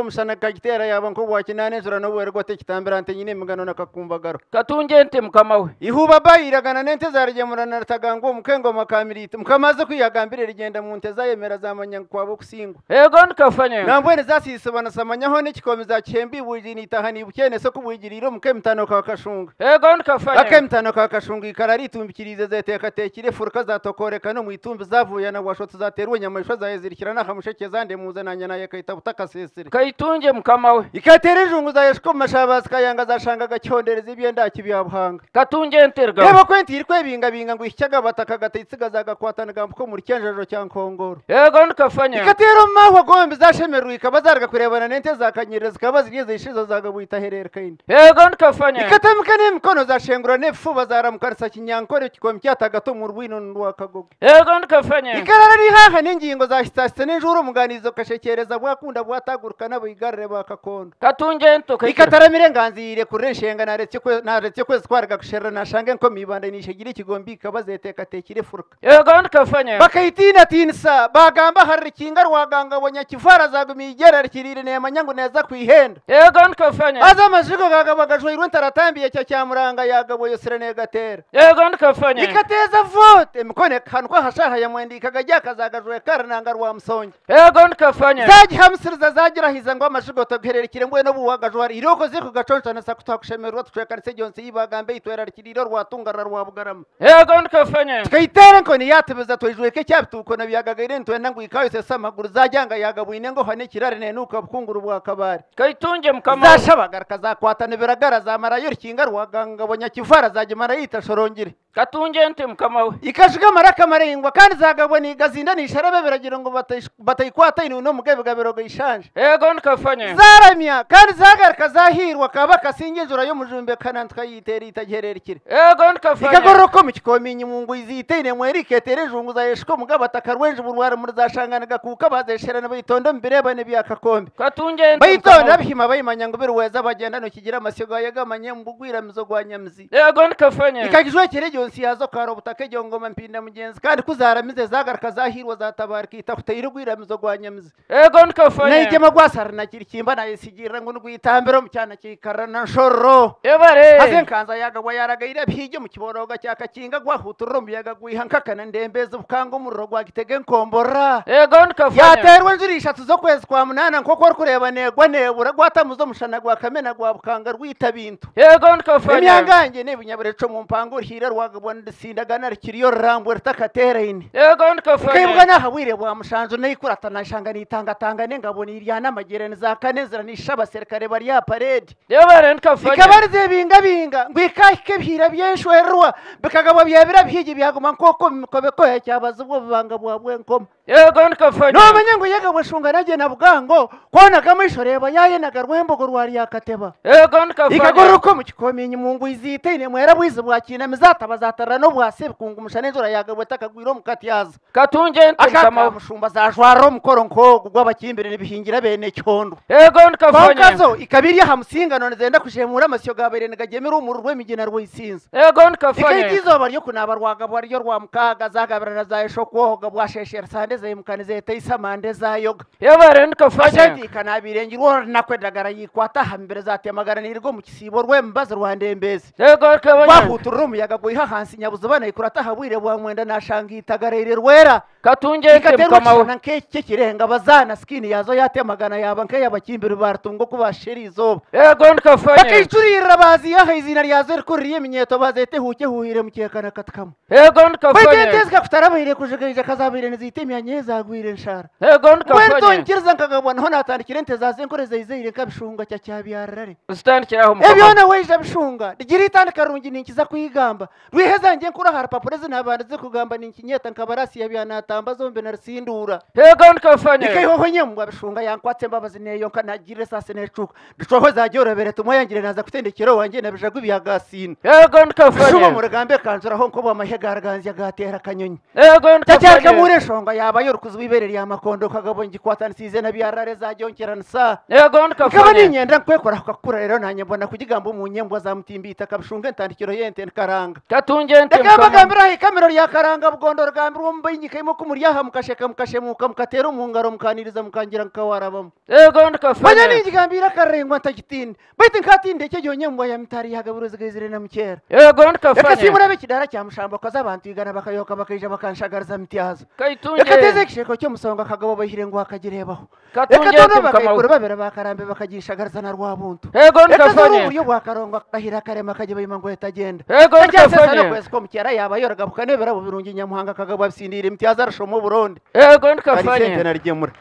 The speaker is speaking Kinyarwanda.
ko mushana kagitera yaba nko bwakina nijoro no bwerwa te kitambirante nyine mugano nakakumbagaro katungente mukama we ihuba bayiragana nente zarigemurana tagango mukengo makamirite mukamaze kwiyagambire rigenda mu nteza yemera zamanya kwabo kusingwa ego ndikafanya nambwene zasisibana samanyaho n'ikikomeza cyembi bujini tahani bukene so kubugiriro mukemtano kakashunga ego ndikafanya akemtano kakashunga ikarari tumbikirize zeteka tekire furuka zatokoreka no mwitumbi zavuye na washo tuzaterwe nyamasho zahezirikira na kamusheke zande muzananya naye kaita butakasesere kaitunje mukama we ikatere jungu za yeshko mashabazi kayanga zashanga gacyondereza ibyenda kibyabhanga katunje nterga reba kwenti irikwe binga ngo ishyaga bataka gatitsiga zagakwatana gambuko muri cyanjejo cyankongoro ego ndikafanya ikatero maho gombe zashemeruye kabazarga kurebana nente zakanyereza kabazigeze ishizo zagabuita herera kandi ego ndikafanya ikatamika n'imikono zashengura nefu bazaramukarisa kinyankore kikomye cyatagato mu rwino ndwakagogo ego ndikafanya ikarara ri haha n'ingingo zashyitse n'ijuru muganizo kashekereza bwakunda bwataguruka n'abigarre bakakondo katunje nto ikataramire nganzire kureshenga naretse kwezi twaraga kushera nashange nko mibanda nishigira ikigombi kabazeteka tekire furuka ego ndikafanya bakayitina tinsa bagamba hari kinga rwaganga bonya kivara zagumi igera kirire ne manyangu neza kwihenda ego ndikafanya aza amajiko gagabagajwe irunta aratambiye cyo cyamuranga yagabo yosire ne gatera ego ndikafanya ikateza vote mukone kanko hashaha ya mwendika kagajya kazagajwe karananga rwa musonge ego ndikafanya zaji hamsiriza zagira hiza ngo amajiko togererekire mbwe no buwagajwe iroko ziko gaconca na sakutashemerwa tucekarise jonse yibagambe itwera kiriro rwatungara rwa bugarama ego ndikafanya kayitere ngo ni yatebeza twijwe ke cyabituko na byagagire ntwenda ngo ikayose samaguru zajyanga yagabuine ngo hane kirare ne nuka bukunguru bwa kabari kaitunje mukama zashabagar kazakwatana biragara zamara yurkinga rwaganga bonya kivara zajimara yita shorongire katunje nte mukama we ikashiga maraka marengwa kandi zagabona igazinda nisharabe biragira ngo batayikwata ino no mugabegabero gishanje ego ndikafanya zaramya kandi zagaraka zahirwa kaba kasingizura yo mujumbe kanantwa yitera itagererekire ego ndikafanya ikagoroko mu kikominyi mungu izitene mwerike terejungu za yeshko mugabataka rwenje burwara muri zashanganaga kuka bazesherana bitonda mbirebane byakakombe katunje nte bayitonda bihima bayimanya ngo birweza bagenda no kigira amasyogo yagamanye mbugwira mizo gwa nyamzi ego ndikafanya ikagizwe kirejonsi yazo karo butake jongoma mpinda mugenzi kandi kuzaramize zagaraka zahirwa zatabarika itakutayirugwira mizo gwa nyamzi ego ndikafanya naijema gwasara na kirikimba na yesigira ngo n'ugwitambiro mu cyana kikarana nshoro ebare azenkanza yagagwa yaragaira bihije mu kiboroga cyakakinga gwahuturro muyaga gwihankakana ndembeze bukanga umuriro gwagitege nkombora ego ndikafanya yaterwa njirisha tuzo kwezi kwa munana nkoko kureba negwa nebura gwatamuzo mushana gwa kamena gwa bukanga rwita bintu ego ndikafanya imyangange nebunyabureco mu mpango hira rwagabona ndisindagana rikiriyo rambo ritakaterine ego ndikafanya kayibwa nahabwire bwa mushanjo nayikuratana shanga nitanga ngabona irya n'amagerene za kanezera nishaba serikare bari ya parade ebare ndikafanya ikabarize binga ngwikake bihira byeshwerwa bikagabo byabira bihigi byaguma nkoko mikobeko yacyabaza ubwo banga bwabwe nkoma ego ndikafanya no manye ngo yega bwashunga naje na bwango kona kamisho reba yaye nagarwembo rwari yakateba ego ndikafanya ikagoroko mu kikomenyi mungu izitene mwera bwize bwakina mizatabazatarana no bwase kungu mushanezura yagabo takagwiro mukatyaza katunje nte mukama we mushumba zajwaro mukoro nko gwabakimbere nibihingira bene cyondo ego ndikafanya bakazo ikabiri ya hamusinga none zenda kushemura amasyo gabere ngagemera umurwe migina rwisinza ego ndikafanya ikaitizo baryo kunaba rwagabo baryo rwa mukaga zagabera za eshokwoga bwasheshera sande zemukane zeta isamande za yoga ebare ndikafanya ashati kanabirengirwo nakwedagara yikwata hambere zatemagara nirgo mu kisibo rwembaza rwandembeze ego ndikafanya bahuturro muyaga gwiha hansi nyabuzabana ikurata habwire bwa mwenda nashanga itagarere rwera katunje nte mukama we nkeke kirenga bazana skini yazo yatemagana yaba nke yabakimbira bartungo kubasheri izoba ego ndikafanya bakicurira bazi yaha izina ryazo rikuriye minyeto bazete huke huhire mukekana katkamo ego ndikafanya bayitezga kutarabire kujigije kazabire nzitemya nyeza gwire nshara ego ndikafanya wentonkiriza nkagabona ho natandikire nteza nkoreze izeyire kabishunga cya cyabyarare zitandikiraho mukama ebyo na weje bishunga digira itandika rungi ninkiza kuyigamba rwiheza nge nkura har papureze nabanze kugamba ninkinyeta nkabarasi yabyanatamba zombe narsindura ego ndikafanya ikayiho nyemwa bishunga yankwatse mbabazi neyo nkanagire sase necuka ducoho zajyorobere tumoyangire naza kutendekero wanje nabijagwe byagasina ego ndikafanya shuba murugambe kanzura ho nko bamahegaraganze gatera kanyonyi ego tacyarka ndikafanya mure shonga yaba yorukuzi wiberere ya makondo kagabongi kwatana size na byarare zajonkerana sa ego kaba ndikafanya ninyenda nkwekora kakura rero nanye mbona kugigamba mu nyembwa za mutimbita kabishunga ntandikiro yente karanga katunje nte mukama ndakabagambira ikamero lya karanga bugondo rugambira umbayinyi kayimo kumuryaha mukasheka mukashemuka mukatera umungaro mukaniriza mukangira nkawarabamo Ego banya ndikafanya. ningigambira karengwa ntakitinde bete nkatinde cyo gyonye mboya mitari hagaburuzi gizire na mukera Ego reka ndikafanya. simurabe kidara cya mushamba kaza abantu igana bakayoka bakija bakanshagariza mitiyazo Kaitunje. reka teze kisheko cyo musonga kagabo bahire ngo hakagirebaho Katunje reka tono ati bakayikura mukama. babera bakarambe bakagishagariza na rwabuntu Ego reka zoro ndikafanya. uburyo bwakarongwa kahira karema kaje bayima ngo yatagenda Ego ndikafanya. kwese ko mukera yaba yoraga bukanebera mu birungi nyamuhanga kagabo abisindira imitiyazo arashomo Burundi Ego ari sente ndikafanya. na ryemura